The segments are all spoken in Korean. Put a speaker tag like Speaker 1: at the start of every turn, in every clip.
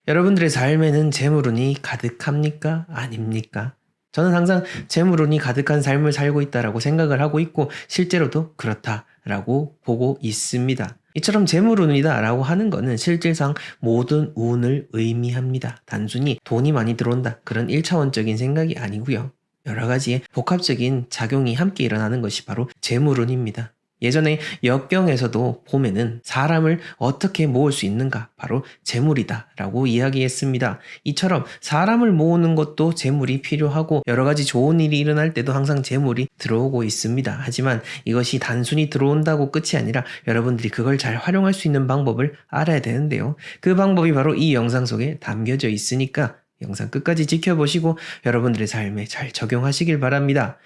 Speaker 1: 여러분들의 삶에는 재물운이 가득합니까? 아닙니까? 저는 항상 재물운이 가득한 삶을 살고 있다라고 생각을 하고 있고 실제로도 그렇다라고 보고 있습니다. 이처럼 재물운이다라고 하는 것은 실질상 모든 운을 의미합니다. 단순히 돈이 많이 들어온다 그런 1차원적인 생각이 아니고요. 여러 가지의 복합적인 작용이 함께 일어나는 것이 바로 재물운입니다. 예전에 역경에서도 보면은 사람을 어떻게 모을 수 있는가? 바로 재물이다 라고 이야기했습니다. 이처럼 사람을 모으는 것도 재물이 필요하고 여러 가지 좋은 일이 일어날 때도 항상 재물이 들어오고 있습니다. 하지만 이것이 단순히 들어온다고 끝이 아니라 여러분들이 그걸 잘 활용할 수 있는 방법을 알아야 되는데요. 그 방법이 바로 이 영상 속에 담겨져 있으니까 영상 끝까지 지켜보시고 여러분들의 삶에 잘 적용하시길 바랍니다.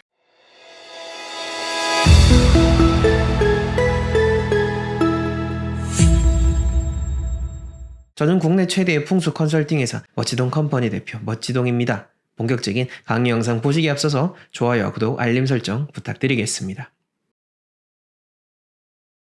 Speaker 1: 저는 국내 최대의 풍수 컨설팅 회사 멋지동 컴퍼니 대표 멋지동입니다. 본격적인 강의 영상 보시기에 앞서서 좋아요와 구독, 알림 설정 부탁드리겠습니다.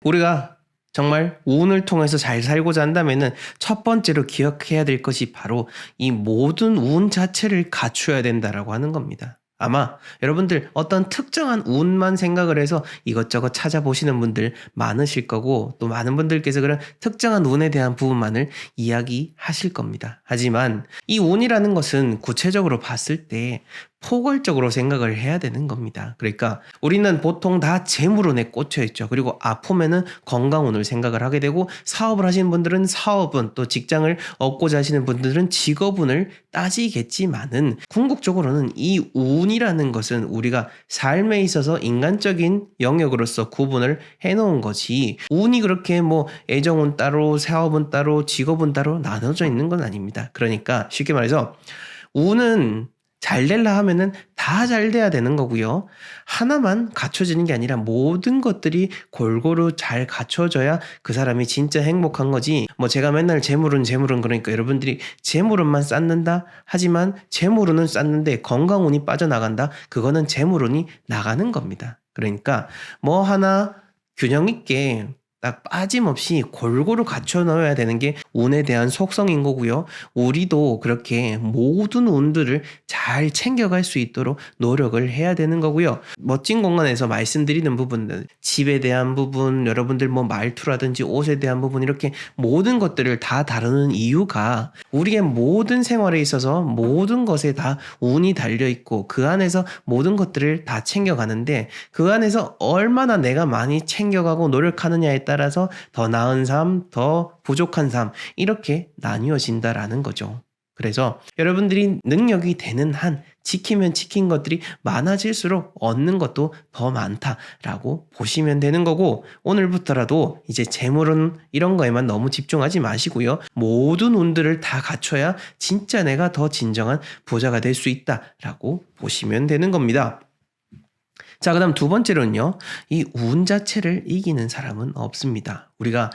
Speaker 1: 우리가 정말 운을 통해서 잘 살고자 한다면 첫 번째로 기억해야 될 것이 바로 이 모든 운 자체를 갖추어야 된다라고 하는 겁니다. 아마 여러분들 어떤 특정한 운만 생각을 해서 이것저것 찾아보시는 분들 많으실 거고 또 많은 분들께서 그런 특정한 운에 대한 부분만을 이야기하실 겁니다. 하지만 이 운이라는 것은 구체적으로 봤을 때 포괄적으로 생각을 해야 되는 겁니다. 그러니까 우리는 보통 다 재물운에 꽂혀 있죠. 그리고 아프면은 건강운을 생각을 하게 되고 사업을 하시는 분들은 사업운, 또 직장을 얻고자 하시는 분들은 직업운을 따지겠지만은 궁극적으로는 이 운이라는 것은 우리가 삶에 있어서 인간적인 영역으로서 구분을 해놓은 거지 운이 그렇게 뭐 애정운 따로 사업운 따로 직업운 따로 나눠져 있는 건 아닙니다. 그러니까 쉽게 말해서 운은 잘 될라 하면은 다 잘 돼야 되는 거고요. 하나만 갖춰지는 게 아니라 모든 것들이 골고루 잘 갖춰져야 그 사람이 진짜 행복한 거지. 뭐 제가 맨날 재물은 그러니까 여러분들이 재물운만 쌓는다? 하지만 재물운은 쌓는데 건강운이 빠져나간다? 그거는 재물운이 나가는 겁니다. 그러니까 뭐 하나 균형 있게 딱 빠짐없이 골고루 갖춰 넣어야 되는 게 운에 대한 속성인 거고요. 우리도 그렇게 모든 운들을 잘 챙겨갈 수 있도록 노력을 해야 되는 거고요. 멋진 공간에서 말씀드리는 부분들, 집에 대한 부분, 여러분들 뭐 말투라든지 옷에 대한 부분 이렇게 모든 것들을 다 다루는 이유가 우리의 모든 생활에 있어서 모든 것에 다 운이 달려있고 그 안에서 모든 것들을 다 챙겨가는데 그 안에서 얼마나 내가 많이 챙겨가고 노력하느냐에 따라서 더 나은 삶, 더 부족한 삶 이렇게 나뉘어진다라는 거죠. 그래서 여러분들이 능력이 되는 한 지키면 지킨 것들이 많아질수록 얻는 것도 더 많다라고 보시면 되는 거고 오늘부터라도 이제 재물은 이런 거에만 너무 집중하지 마시고요. 모든 운들을 다 갖춰야 진짜 내가 더 진정한 부자가 될 수 있다라고 보시면 되는 겁니다. 자, 그 다음 두 번째로는요. 이 운 자체를 이기는 사람은 없습니다. 우리가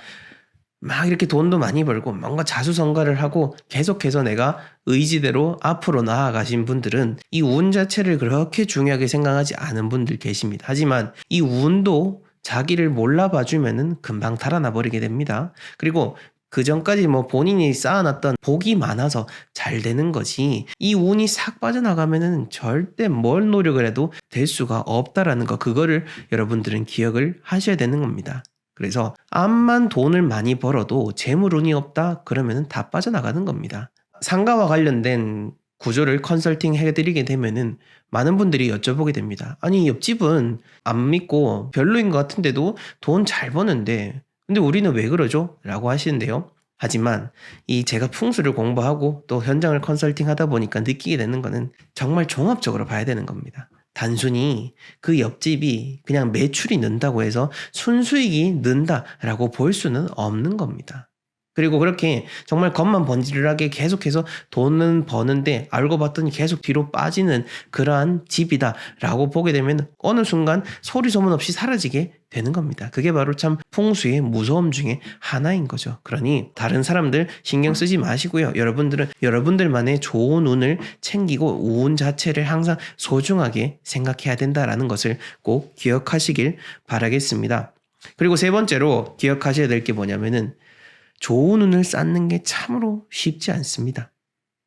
Speaker 1: 막 이렇게 돈도 많이 벌고 뭔가 자수성가를 하고 계속해서 내가 의지대로 앞으로 나아가신 분들은 이 운 자체를 그렇게 중요하게 생각하지 않은 분들 계십니다. 하지만 이 운도 자기를 몰라봐주면은 금방 달아나 버리게 됩니다. 그리고 그 전까지 뭐 본인이 쌓아놨던 복이 많아서 잘 되는 거지 이 운이 싹 빠져나가면은 절대 뭘 노력을 해도 될 수가 없다라는 거 그거를 여러분들은 기억을 하셔야 되는 겁니다. 그래서 암만 돈을 많이 벌어도 재물운이 없다 그러면은 다 빠져나가는 겁니다. 상가와 관련된 구조를 컨설팅 해드리게 되면은 많은 분들이 여쭤보게 됩니다. 아니 옆집은 안 믿고 별로인 것 같은데도 돈 잘 버는데 근데 우리는 왜 그러죠? 라고 하시는데요. 하지만 이 제가 풍수를 공부하고 또 현장을 컨설팅 하다 보니까 느끼게 되는 거는 정말 종합적으로 봐야 되는 겁니다. 단순히 그 옆집이 그냥 매출이 는다고 해서 순수익이 는다라고 볼 수는 없는 겁니다. 그리고 그렇게 정말 겉만 번지르르하게 계속해서 돈은 버는데 알고 봤더니 계속 뒤로 빠지는 그러한 집이다라고 보게 되면 어느 순간 소리 소문 없이 사라지게 되는 겁니다. 그게 바로 참 풍수의 무서움 중에 하나인 거죠. 그러니 다른 사람들 신경 쓰지 마시고요. 여러분들은 여러분들만의 좋은 운을 챙기고 운 자체를 항상 소중하게 생각해야 된다라는 것을 꼭 기억하시길 바라겠습니다. 그리고 세 번째로 기억하셔야 될 게 뭐냐면은 좋은 운을 쌓는 게 참으로 쉽지 않습니다.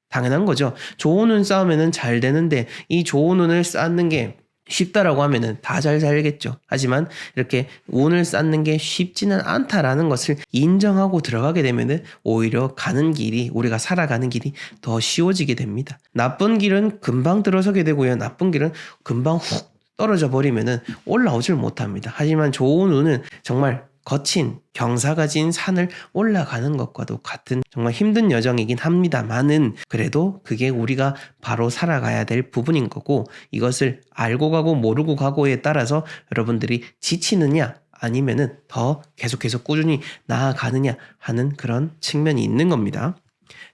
Speaker 1: 당연한 거죠. 좋은 운 쌓으면 잘 되는데 이 좋은 운을 쌓는 게 쉽다라고 하면은 다 잘 살겠죠. 하지만 이렇게 운을 쌓는 게 쉽지는 않다라는 것을 인정하고 들어가게 되면은 오히려 가는 길이, 우리가 살아가는 길이 더 쉬워지게 됩니다. 나쁜 길은 금방 들어서게 되고요. 나쁜 길은 금방 훅 떨어져 버리면은 올라오질 못합니다. 하지만 좋은 운은 정말 거친 경사가 진 산을 올라가는 것과도 같은 정말 힘든 여정이긴 합니다만은 그래도 그게 우리가 바로 살아가야 될 부분인 거고, 이것을 알고 가고 모르고 가고에 따라서 여러분들이 지치느냐 아니면은 더 계속해서 꾸준히 나아가느냐 하는 그런 측면이 있는 겁니다.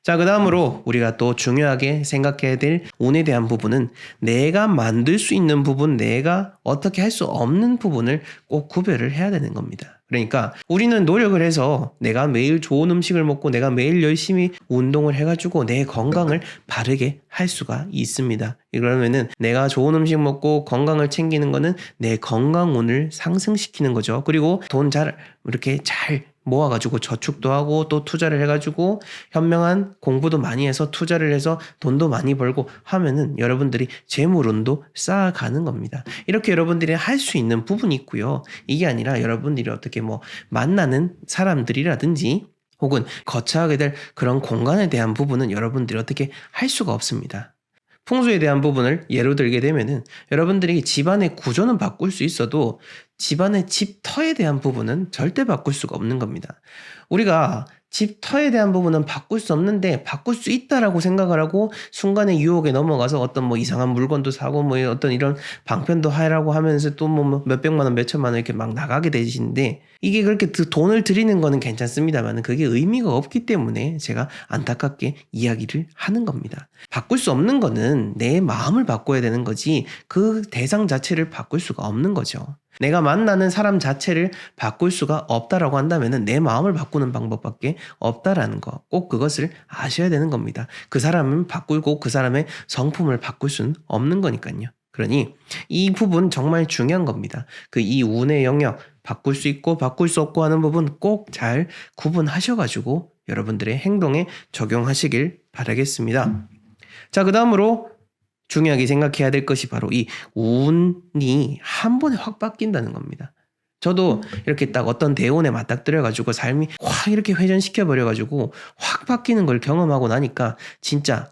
Speaker 1: 자, 그 다음으로 우리가 또 중요하게 생각해야 될 운에 대한 부분은 내가 만들 수 있는 부분, 내가 어떻게 할 수 없는 부분을 꼭 구별을 해야 되는 겁니다. 그러니까 우리는 노력을 해서 내가 매일 좋은 음식을 먹고 내가 매일 열심히 운동을 해가지고 내 건강을 바르게 할 수가 있습니다. 그러면은 내가 좋은 음식 먹고 건강을 챙기는 거는 내 건강운을 상승시키는 거죠. 그리고 돈 이렇게 잘 모아가지고 저축도 하고 또 투자를 해가지고 현명한 공부도 많이 해서 투자를 해서 돈도 많이 벌고 하면은 여러분들이 재물운도 쌓아가는 겁니다. 이렇게 여러분들이 할 수 있는 부분이 있고요. 이게 아니라 여러분들이 어떻게 만나는 사람들이라든지 혹은 거처하게 될 그런 공간에 대한 부분은 여러분들이 어떻게 할 수가 없습니다. 풍수에 대한 부분을 예로 들게 되면은 여러분들이 집안의 구조는 바꿀 수 있어도 집안의 집터에 대한 부분은 절대 바꿀 수가 없는 겁니다. 우리가 집터에 대한 부분은 바꿀 수 없는데 바꿀 수 있다라고 생각을 하고 순간의 유혹에 넘어가서 어떤 이상한 물건도 사고 어떤 이런 방편도 하라고 하면서 또 몇백만 원, 몇천만 원 이렇게 막 나가게 되시는데, 이게 그렇게 돈을 들이는 거는 괜찮습니다만 그게 의미가 없기 때문에 제가 안타깝게 이야기를 하는 겁니다. 바꿀 수 없는 거는 내 마음을 바꿔야 되는 거지 그 대상 자체를 바꿀 수가 없는 거죠. 내가 만나는 사람 자체를 바꿀 수가 없다라고 한다면 내 마음을 바꾸는 방법밖에 없다라는 거, 꼭 그것을 아셔야 되는 겁니다. 그 사람은 바꾸고 그 사람의 성품을 바꿀 수는 없는 거니까요. 그러니 이 부분 정말 중요한 겁니다. 이 운의 영역, 바꿀 수 있고 바꿀 수 없고 하는 부분 꼭 잘 구분하셔가지고 여러분들의 행동에 적용하시길 바라겠습니다. 자, 그 다음으로 중요하게 생각해야 될 것이 바로 이 운이 한 번에 확 바뀐다는 겁니다. 저도 이렇게 딱 어떤 대운에 맞닥뜨려가지고 삶이 확 이렇게 회전시켜버려가지고 확 바뀌는 걸 경험하고 나니까 진짜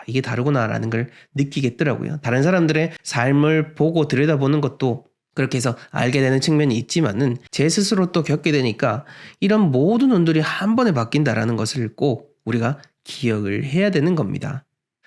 Speaker 1: 이게 다르구나라는 걸 느끼겠더라고요. 다른 사람들의 삶을 보고 들여다보는 것도 그렇게 해서 알게 되는 측면이 있지만은 제 스스로 또 겪게 되니까 이런 모든 운들이 한 번에 바뀐다라는 것을 꼭 우리가 기억을 해야 되는 겁니다.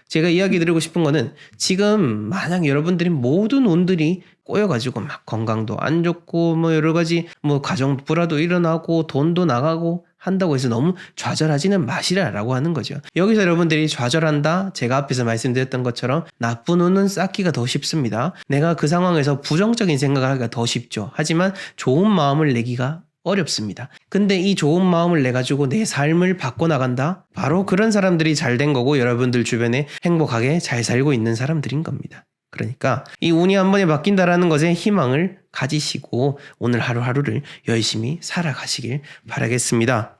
Speaker 1: 제가 이야기 드리고 싶은 거는 지금 만약 여러분들이 모든 운들이 꼬여가지고 막 건강도 안 좋고 여러 가지 가정 불화도 일어나고 돈도 나가고 한다고 해서 너무 좌절하지는 마시라라고 하는 거죠. 여기서 여러분들이 좌절한다, 제가 앞에서 말씀드렸던 것처럼 나쁜 운은 쌓기가 더 쉽습니다. 내가 그 상황에서 부정적인 생각을 하기가 더 쉽죠. 하지만 좋은 마음을 내기가 어렵습니다. 근데 이 좋은 마음을 내가지고 내 삶을 바꿔나간다? 바로 그런 사람들이 잘 된 거고 여러분들 주변에 행복하게 잘 살고 있는 사람들인 겁니다. 그러니까 이 운이 한 번에 바뀐다라는 것에 희망을 가지시고 오늘 하루하루를 열심히 살아가시길 바라겠습니다.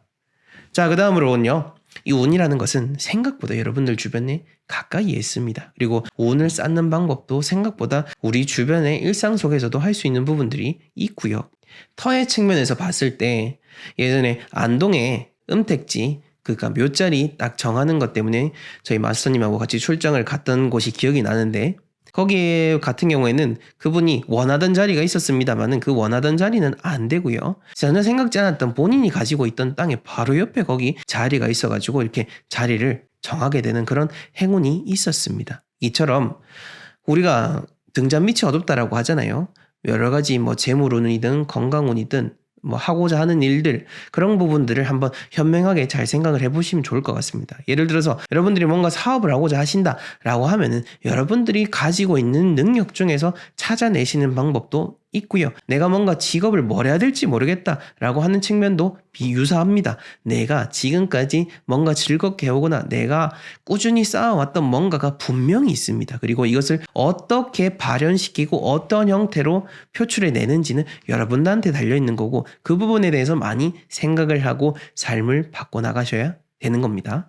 Speaker 1: 자, 그 다음으로는요. 이 운이라는 것은 생각보다 여러분들 주변에 가까이에 있습니다. 그리고 운을 쌓는 방법도 생각보다 우리 주변의 일상 속에서도 할 수 있는 부분들이 있고요. 터의 측면에서 봤을 때 예전에 안동에 음택지 그러니까 묘자리 딱 정하는 것 때문에 저희 마스터님하고 같이 출장을 갔던 곳이 기억이 나는데, 거기에 같은 경우에는 그분이 원하던 자리가 있었습니다만은 그 원하던 자리는 안 되고요. 전혀 생각지 않았던 본인이 가지고 있던 땅에 바로 옆에 거기 자리가 있어가지고 이렇게 자리를 정하게 되는 그런 행운이 있었습니다. 이처럼 우리가 등잔 밑이 어둡다라고 하잖아요. 여러 가지 재물운이든 건강운이든 하고자 하는 일들, 그런 부분들을 한번 현명하게 잘 생각을 해보시면 좋을 것 같습니다. 예를 들어서 여러분들이 뭔가 사업을 하고자 하신다라고 하면은 여러분들이 가지고 있는 능력 중에서 찾아내시는 방법도 있고요. 내가 뭔가 직업을 뭘 해야 될지 모르겠다라고 하는 측면도 비유사합니다. 내가 지금까지 뭔가 즐겁게 해오거나 내가 꾸준히 쌓아왔던 뭔가가 분명히 있습니다. 그리고 이것을 어떻게 발현시키고 어떤 형태로 표출해내는지는 여러분들한테 달려있는 거고 그 부분에 대해서 많이 생각을 하고 삶을 바꿔나가셔야 되는 겁니다.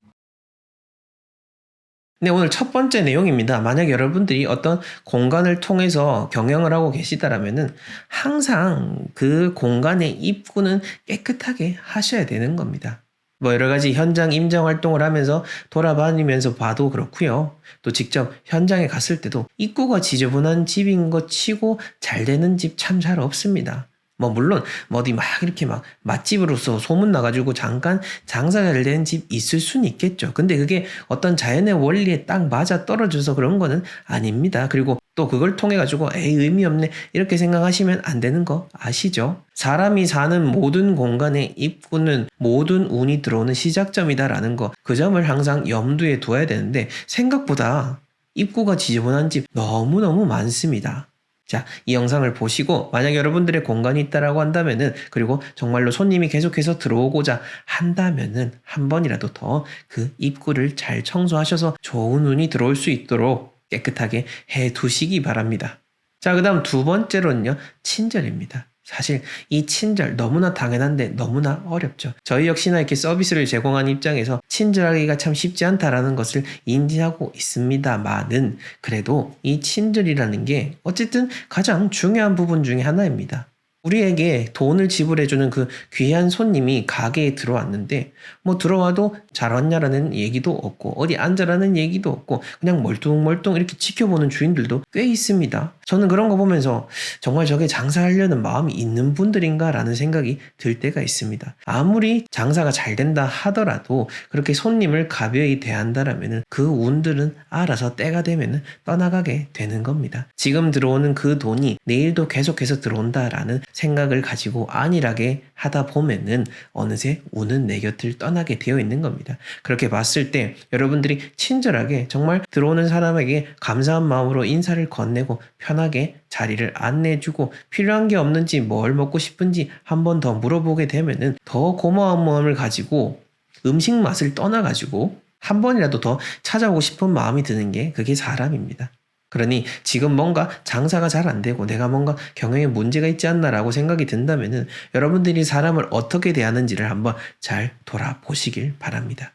Speaker 1: 네, 오늘 첫 번째 내용입니다. 만약 여러분들이 어떤 공간을 통해서 경영을 하고 계시다라면은 항상 그 공간의 입구는 깨끗하게 하셔야 되는 겁니다. 뭐 여러 가지 현장 임장 활동을 하면서 돌아다니면서 봐도 그렇고요. 또 직접 현장에 갔을 때도 입구가 지저분한 집인 것 치고 잘 되는 집 참 잘 없습니다. 뭐 물론 뭐 어디 막 이렇게 막 맛집으로서 소문 나가지고 잠깐 장사가 잘 되는 집 있을 수는 있겠죠. 근데 그게 어떤 자연의 원리에 딱 맞아 떨어져서 그런 거는 아닙니다. 그리고 또 그걸 통해 가지고 에이 의미 없네 이렇게 생각하시면 안 되는 거 아시죠? 사람이 사는 모든 공간의 입구는 모든 운이 들어오는 시작점이다라는 거, 그 점을 항상 염두에 둬야 되는데 생각보다 입구가 지저분한 집 너무너무 많습니다. 자, 이 영상을 보시고 만약 여러분들의 공간이 있다라고 한다면은 그리고 정말로 손님이 계속해서 들어오고자 한다면은 한 번이라도 더 그 입구를 잘 청소하셔서 좋은 운이 들어올 수 있도록 깨끗하게 해 두시기 바랍니다. 자, 그 다음 두 번째로는요, 친절입니다. 사실 이 친절 너무나 당연한데 너무나 어렵죠. 저희 역시나 이렇게 서비스를 제공하는 입장에서 친절하기가 참 쉽지 않다라는 것을 인지하고 있습니다만은 그래도 이 친절이라는 게 어쨌든 가장 중요한 부분 중에 하나입니다. 우리에게 돈을 지불해주는 그 귀한 손님이 가게에 들어왔는데 뭐 들어와도 잘 왔냐라는 얘기도 없고 어디 앉아라는 얘기도 없고 그냥 멀뚱멀뚱 이렇게 지켜보는 주인들도 꽤 있습니다. 저는 그런 거 보면서 정말 저게 장사하려는 마음이 있는 분들인가라는 생각이 들 때가 있습니다. 아무리 장사가 잘 된다 하더라도 그렇게 손님을 가벼이 대한다라면 그 운들은 알아서 때가 되면 떠나가게 되는 겁니다. 지금 들어오는 그 돈이 내일도 계속해서 들어온다라는 생각을 가지고 안일하게 하다 보면은 어느새 운은 내 곁을 떠나게 되어 있는 겁니다. 그렇게 봤을 때 여러분들이 친절하게 정말 들어오는 사람에게 감사한 마음으로 인사를 건네고 편하게 자리를 안내해주고 필요한 게 없는지 뭘 먹고 싶은지 한 번 더 물어보게 되면은 더 고마운 마음을 가지고 음식 맛을 떠나가지고 한 번이라도 더 찾아오고 싶은 마음이 드는 게 그게 사람입니다. 그러니 지금 뭔가 장사가 잘 안 되고 내가 뭔가 경영에 문제가 있지 않나라고 생각이 든다면은 여러분들이 사람을 어떻게 대하는지를 한번 잘 돌아보시길 바랍니다.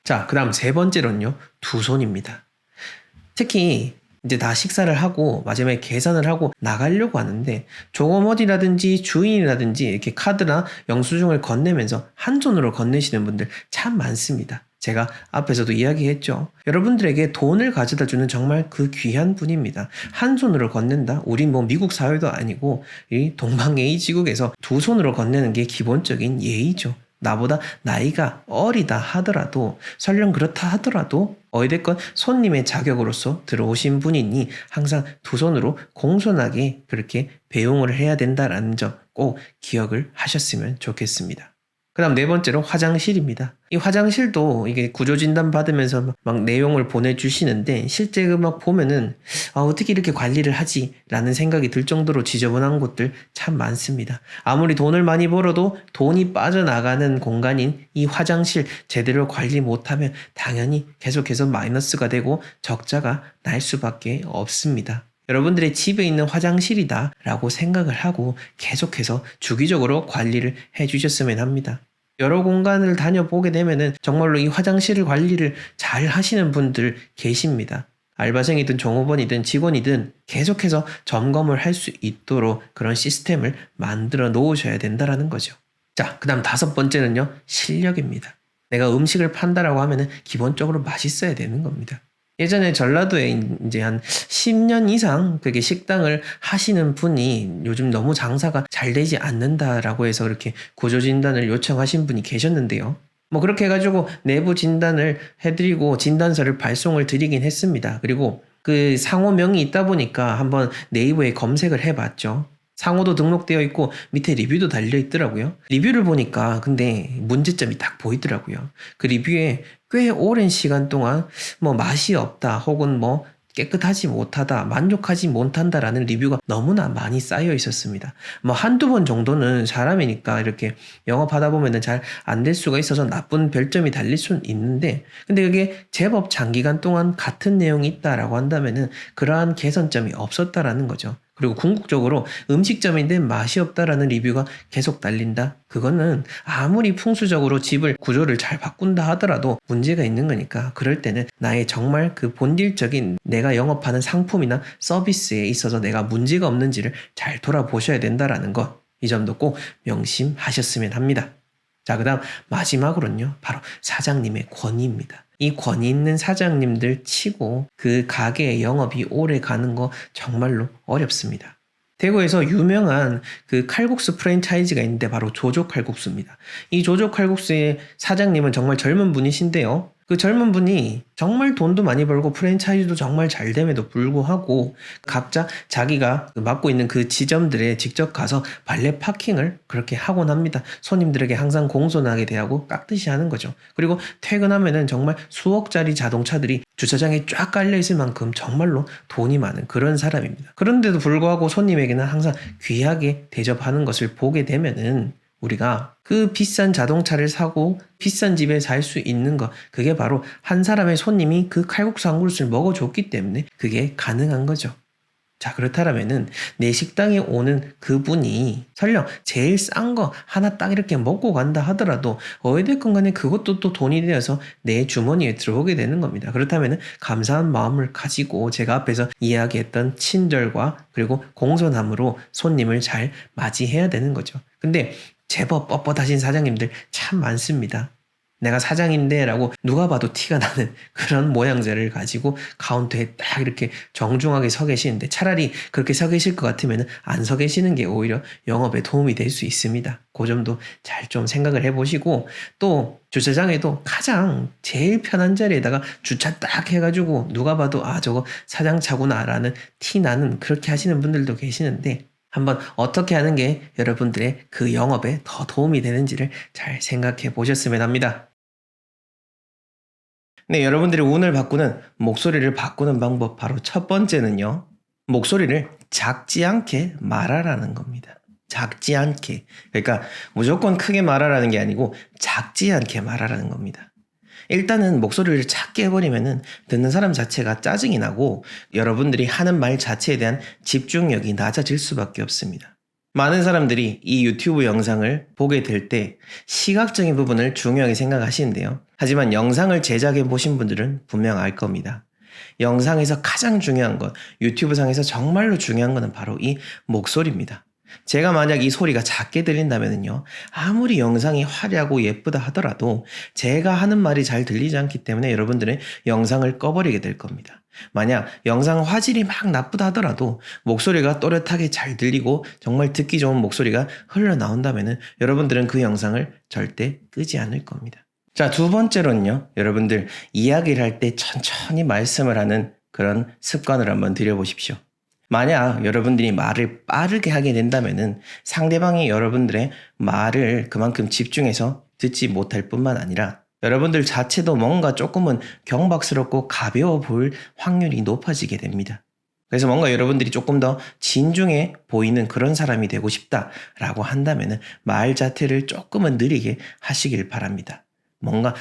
Speaker 1: 자, 그 다음 세 번째로는요, 두 손입니다. 특히 이제 다 식사를 하고 마지막에 계산을 하고 나가려고 하는데 조거머리라든지 주인이라든지 이렇게 카드나 영수증을 건네면서 한 손으로 건네시는 분들 참 많습니다. 제가 앞에서도 이야기했죠. 여러분들에게 돈을 가져다 주는 정말 그 귀한 분입니다. 한 손으로 건넨다? 우린 뭐 미국 사회도 아니고 이 동방예의지국에서 두 손으로 건네는 게 기본적인 예의죠. 나보다 나이가 어리다 하더라도 설령 그렇다 하더라도 어찌됐건 손님의 자격으로서 들어오신 분이니 항상 두 손으로 공손하게 그렇게 배웅을 해야 된다라는 점 꼭 기억을 하셨으면 좋겠습니다. 그 다음 네 번째로 화장실입니다. 이 화장실도 이게 구조진단 받으면서 막 내용을 보내주시는데 실제 막 보면은 어떻게 이렇게 관리를 하지? 라는 생각이 들 정도로 지저분한 곳들 참 많습니다. 아무리 돈을 많이 벌어도 돈이 빠져나가는 공간인 이 화장실 제대로 관리 못하면 당연히 계속해서 마이너스가 되고 적자가 날 수밖에 없습니다. 여러분들의 집에 있는 화장실이다 라고 생각을 하고 계속해서 주기적으로 관리를 해주셨으면 합니다. 여러 공간을 다녀보게 되면은 정말로 이 화장실 관리를 잘 하시는 분들 계십니다. 알바생이든 종업원이든 직원이든 계속해서 점검을 할 수 있도록 그런 시스템을 만들어 놓으셔야 된다는 거죠. 자, 그 다음 다섯 번째는요, 실력입니다. 내가 음식을 판다라고 하면은 기본적으로 맛있어야 되는 겁니다. 예전에 전라도에 이제 한 10년 이상 그게 식당을 하시는 분이 요즘 너무 장사가 잘 되지 않는다라고 해서 그렇게 구조진단을 요청하신 분이 계셨는데요. 뭐 그렇게 해가지고 내부 진단을 해드리고 진단서를 발송을 드리긴 했습니다. 그리고 그 상호명이 있다 보니까 한번 네이버에 검색을 해봤죠. 상호도 등록되어 있고 밑에 리뷰도 달려 있더라고요. 리뷰를 보니까 근데 문제점이 딱 보이더라고요. 그 리뷰에 꽤 오랜 시간 동안 뭐 맛이 없다 혹은 뭐 깨끗하지 못하다, 만족하지 못한다라는 리뷰가 너무나 많이 쌓여 있었습니다. 뭐 한두 번 정도는 사람이니까 이렇게 영업하다 보면은 잘 안 될 수가 있어서 나쁜 별점이 달릴 수는 있는데, 근데 그게 제법 장기간 동안 같은 내용이 있다라고 한다면은 그러한 개선점이 없었다라는 거죠. 그리고 궁극적으로 음식점인데 맛이 없다라는 리뷰가 계속 달린다? 그거는 아무리 풍수적으로 집을 구조를 잘 바꾼다 하더라도 문제가 있는 거니까, 그럴 때는 나의 정말 그 본질적인 내가 영업하는 상품이나 서비스에 있어서 내가 문제가 없는지를 잘 돌아보셔야 된다라는 것, 이 점도 꼭 명심하셨으면 합니다. 자, 그 다음 마지막으로는요, 바로 사장님의 권위입니다. 이 권위 있는 사장님들 치고 그 가게의 영업이 오래 가는 거 정말로 어렵습니다. 대구에서 유명한 그 칼국수 프랜차이즈가 있는데 바로 조조 칼국수입니다. 이 조조 칼국수의 사장님은 정말 젊은 분이신데요. 그 젊은 분이 정말 돈도 많이 벌고 프랜차이즈도 정말 잘 됨에도 불구하고 각자 자기가 맡고 있는 그 지점들에 직접 가서 발레 파킹을 그렇게 하곤 합니다. 손님들에게 항상 공손하게 대하고 깍듯이 하는 거죠. 그리고 퇴근하면은 정말 수억짜리 자동차들이 주차장에 쫙 깔려있을 만큼 정말로 돈이 많은 그런 사람입니다. 그런데도 불구하고 손님에게는 항상 귀하게 대접하는 것을 보게 되면은 우리가 그 비싼 자동차를 사고 비싼 집에 살 수 있는 것, 그게 바로 한 사람의 손님이 그 칼국수 한 그릇을 먹어줬기 때문에 그게 가능한 거죠. 자, 그렇다면은 내 식당에 오는 그분이 설령 제일 싼 거 하나 딱 이렇게 먹고 간다 하더라도 어찌됐건 간에 그것도 또 돈이 되어서 내 주머니에 들어오게 되는 겁니다. 그렇다면은 감사한 마음을 가지고 제가 앞에서 이야기했던 친절과 그리고 공손함으로 손님을 잘 맞이해야 되는 거죠. 근데 제법 뻣뻣하신 사장님들 참 많습니다. 내가 사장인데 라고 누가 봐도 티가 나는 그런 모양새를 가지고 카운터에 딱 이렇게 정중하게 서 계시는데, 차라리 그렇게 서 계실 것 같으면 안 서 계시는 게 오히려 영업에 도움이 될 수 있습니다. 그 점도 잘 좀 생각을 해보시고, 또 주차장에도 가장 제일 편한 자리에다가 주차 딱 해가지고 누가 봐도 아 저거 사장차구나 라는 티 나는, 그렇게 하시는 분들도 계시는데, 한번 어떻게 하는 게 여러분들의 그 영업에 더 도움이 되는지를 잘 생각해 보셨으면 합니다. 네, 여러분들이 운을 바꾸는, 목소리를 바꾸는 방법, 바로 첫 번째는요, 목소리를 작지 않게 말하라는 겁니다. 작지 않게. 그러니까 무조건 크게 말하라는 게 아니고 작지 않게 말하라는 겁니다. 일단은 목소리를 작게 해버리면은 듣는 사람 자체가 짜증이 나고 여러분들이 하는 말 자체에 대한 집중력이 낮아질 수밖에 없습니다. 많은 사람들이 이 유튜브 영상을 보게 될 때 시각적인 부분을 중요하게 생각하시는데요. 하지만 영상을 제작해 보신 분들은 분명 알 겁니다. 영상에서 가장 중요한 것, 유튜브 상에서 정말로 중요한 것은 바로 이 목소리입니다. 제가 만약 이 소리가 작게 들린다면요, 아무리 영상이 화려하고 예쁘다 하더라도 제가 하는 말이 잘 들리지 않기 때문에 여러분들은 영상을 꺼버리게 될 겁니다. 만약 영상 화질이 막 나쁘다 하더라도 목소리가 또렷하게 잘 들리고 정말 듣기 좋은 목소리가 흘러나온다면 여러분들은 그 영상을 절대 끄지 않을 겁니다. 자, 두 번째로는요, 여러분들 이야기를 할 때 천천히 말씀을 하는 그런 습관을 한번 들여보십시오. 만약 여러분들이 말을 빠르게 하게 된다면은 상대방이 여러분들의 말을 그만큼 집중해서 듣지 못할 뿐만 아니라 여러분들 자체도 뭔가 조금은 경박스럽고 가벼워 보일 확률이 높아지게 됩니다. 그래서 뭔가 여러분들이 조금 더 진중해 보이는 그런 사람이 되고 싶다라고 한다면은 말 자체를 조금은 느리게 하시길 바랍니다. 뭔가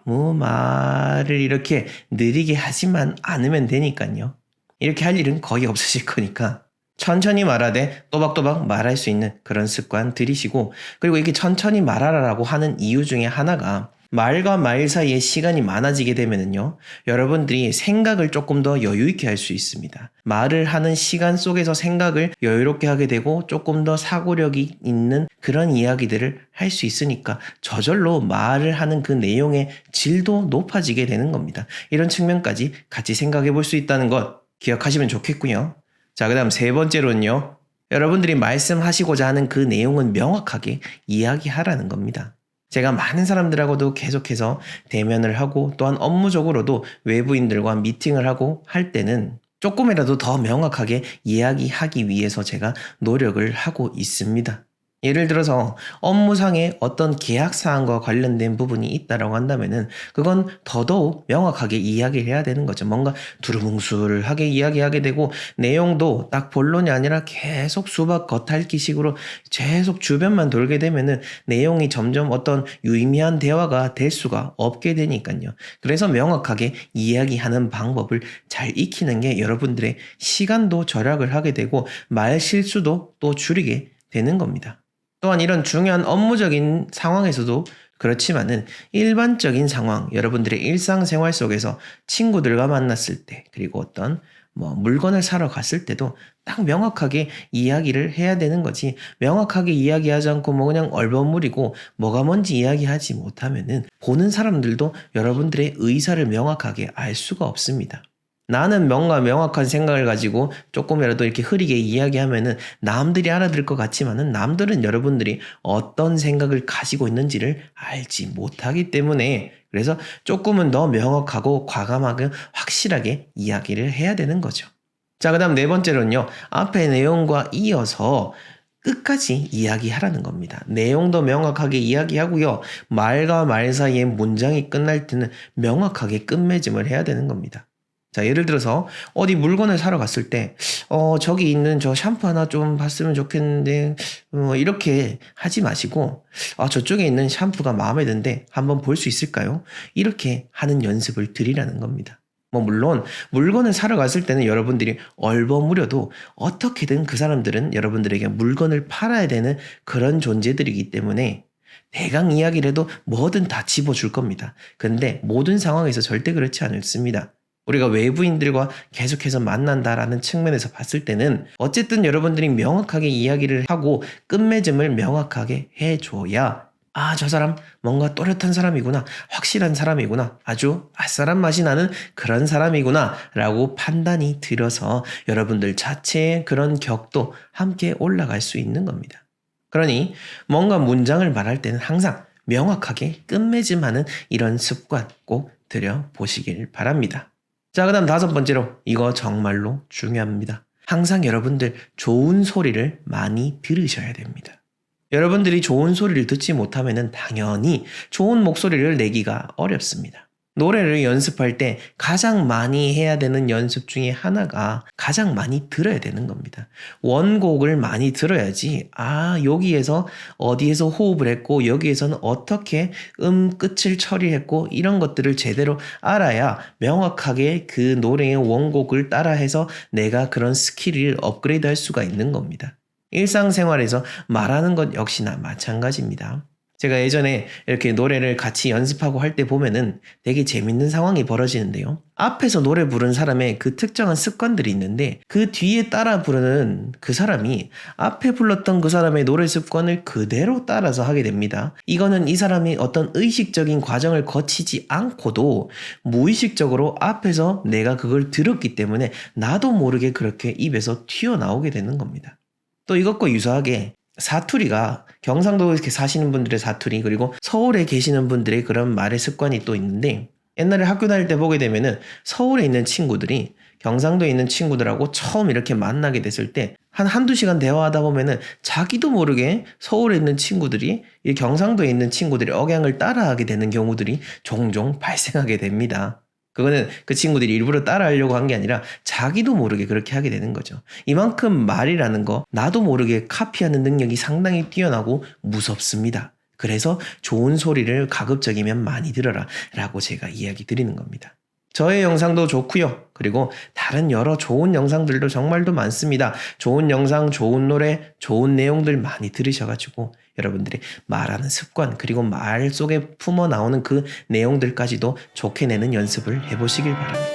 Speaker 1: 너무 말을 이렇게 느리게 하지만 않으면 되니까요. 이렇게 할 일은 거의 없으실 거니까 천천히 말하되 또박또박 말할 수 있는 그런 습관 들이시고, 그리고 이게 천천히 말하라고 하는 이유 중에 하나가 말과 말 사이에 시간이 많아지게 되면은요, 여러분들이 생각을 조금 더 여유 있게 할 수 있습니다. 말을 하는 시간 속에서 생각을 여유롭게 하게 되고 조금 더 사고력이 있는 그런 이야기들을 할 수 있으니까 저절로 말을 하는 그 내용의 질도 높아지게 되는 겁니다. 이런 측면까지 같이 생각해 볼 수 있다는 것 기억하시면 좋겠고요. 자, 그 다음 세 번째로는요, 여러분들이 말씀하시고자 하는 그 내용은 명확하게 이야기하라는 겁니다. 제가 많은 사람들하고도 계속해서 대면을 하고 또한 업무적으로도 외부인들과 미팅을 하고 할 때는 조금이라도 더 명확하게 이야기하기 위해서 제가 노력을 하고 있습니다. 예를 들어서 업무상의 어떤 계약 사항과 관련된 부분이 있다라고 한다면은 그건 더더욱 명확하게 이야기를 해야 되는 거죠. 뭔가 두루뭉술하게 이야기하게 되고 내용도 딱 본론이 아니라 계속 수박 겉핥기식으로 계속 주변만 돌게 되면은 내용이 점점 어떤 유의미한 대화가 될 수가 없게 되니까요. 그래서 명확하게 이야기하는 방법을 잘 익히는 게 여러분들의 시간도 절약을 하게 되고 말 실수도 또 줄이게 되는 겁니다. 또한 이런 중요한 업무적인 상황에서도 그렇지만은 일반적인 상황, 여러분들의 일상생활 속에서 친구들과 만났을 때, 그리고 어떤 물건을 사러 갔을 때도 딱 명확하게 이야기를 해야 되는 거지. 명확하게 이야기하지 않고 그냥 얼버무리고 뭐가 뭔지 이야기하지 못하면은 보는 사람들도 여러분들의 의사를 명확하게 알 수가 없습니다. 나는 뭔가 명확한 생각을 가지고 조금이라도 이렇게 흐리게 이야기하면은 남들이 알아들을 것 같지만은 남들은 여러분들이 어떤 생각을 가지고 있는지를 알지 못하기 때문에 그래서 조금은 더 명확하고 과감하게 확실하게 이야기를 해야 되는 거죠. 자, 그 다음 네 번째로는요. 앞의 내용과 이어서 끝까지 이야기하라는 겁니다. 내용도 명확하게 이야기하고요. 말과 말 사이에 문장이 끝날 때는 명확하게 끝맺음을 해야 되는 겁니다. 자, 예를 들어서 어디 물건을 사러 갔을 때 저기 있는 저 샴푸 하나 좀 봤으면 좋겠는데 이렇게 하지 마시고 저쪽에 있는 샴푸가 마음에 드는데 한번 볼 수 있을까요? 이렇게 하는 연습을 드리라는 겁니다. 물론 물건을 사러 갔을 때는 여러분들이 얼버무려도 어떻게든 그 사람들은 여러분들에게 물건을 팔아야 되는 그런 존재들이기 때문에 대강 이야기를 해도 뭐든 다 집어줄 겁니다. 근데 모든 상황에서 절대 그렇지 않습니다. 우리가 외부인들과 계속해서 만난다라는 측면에서 봤을 때는 어쨌든 여러분들이 명확하게 이야기를 하고 끝맺음을 명확하게 해줘야 저 사람 뭔가 또렷한 사람이구나, 확실한 사람이구나, 아주 아싸란 맛이 나는 그런 사람이구나 라고 판단이 들어서 여러분들 자체의 그런 격도 함께 올라갈 수 있는 겁니다. 그러니 뭔가 문장을 말할 때는 항상 명확하게 끝맺음하는 이런 습관 꼭 들여보시길 바랍니다. 자, 그 다음 다섯 번째로 이거 정말로 중요합니다. 항상 여러분들 좋은 소리를 많이 들으셔야 됩니다. 여러분들이 좋은 소리를 듣지 못하면 당연히 좋은 목소리를 내기가 어렵습니다. 노래를 연습할 때 가장 많이 해야 되는 연습 중에 하나가 가장 많이 들어야 되는 겁니다. 원곡을 많이 들어야지 여기에서 어디에서 호흡을 했고 여기에서는 어떻게 끝을 처리했고 이런 것들을 제대로 알아야 명확하게 그 노래의 원곡을 따라해서 내가 그런 스킬을 업그레이드 할 수가 있는 겁니다. 일상생활에서 말하는 것 역시나 마찬가지입니다. 제가 예전에 이렇게 노래를 같이 연습하고 할 때 보면은 되게 재밌는 상황이 벌어지는데요. 앞에서 노래 부르는 사람의 그 특정한 습관들이 있는데 그 뒤에 따라 부르는 그 사람이 앞에 불렀던 그 사람의 노래 습관을 그대로 따라서 하게 됩니다. 이거는 이 사람이 어떤 의식적인 과정을 거치지 않고도 무의식적으로 앞에서 내가 그걸 들었기 때문에 나도 모르게 그렇게 입에서 튀어나오게 되는 겁니다. 또 이것과 유사하게 사투리가 경상도에 이렇게 사시는 분들의 사투리 그리고 서울에 계시는 분들의 그런 말의 습관이 또 있는데 옛날에 학교 다닐 때 보게 되면은 서울에 있는 친구들이 경상도에 있는 친구들하고 처음 이렇게 만나게 됐을 때 한두 시간 대화하다 보면은 자기도 모르게 서울에 있는 친구들이 이 경상도에 있는 친구들의 억양을 따라하게 되는 경우들이 종종 발생하게 됩니다. 그거는 그 친구들이 일부러 따라하려고 한 게 아니라 자기도 모르게 그렇게 하게 되는 거죠. 이만큼 말이라는 거 나도 모르게 카피하는 능력이 상당히 뛰어나고 무섭습니다. 그래서 좋은 소리를 가급적이면 많이 들어라 라고 제가 이야기 드리는 겁니다. 저의 영상도 좋고요. 그리고 다른 여러 좋은 영상들도 정말도 많습니다. 좋은 영상, 좋은 노래, 좋은 내용들 많이 들으셔가지고 여러분들이 말하는 습관 그리고 말 속에 품어 나오는 그 내용들까지도 좋게 내는 연습을 해보시길 바랍니다.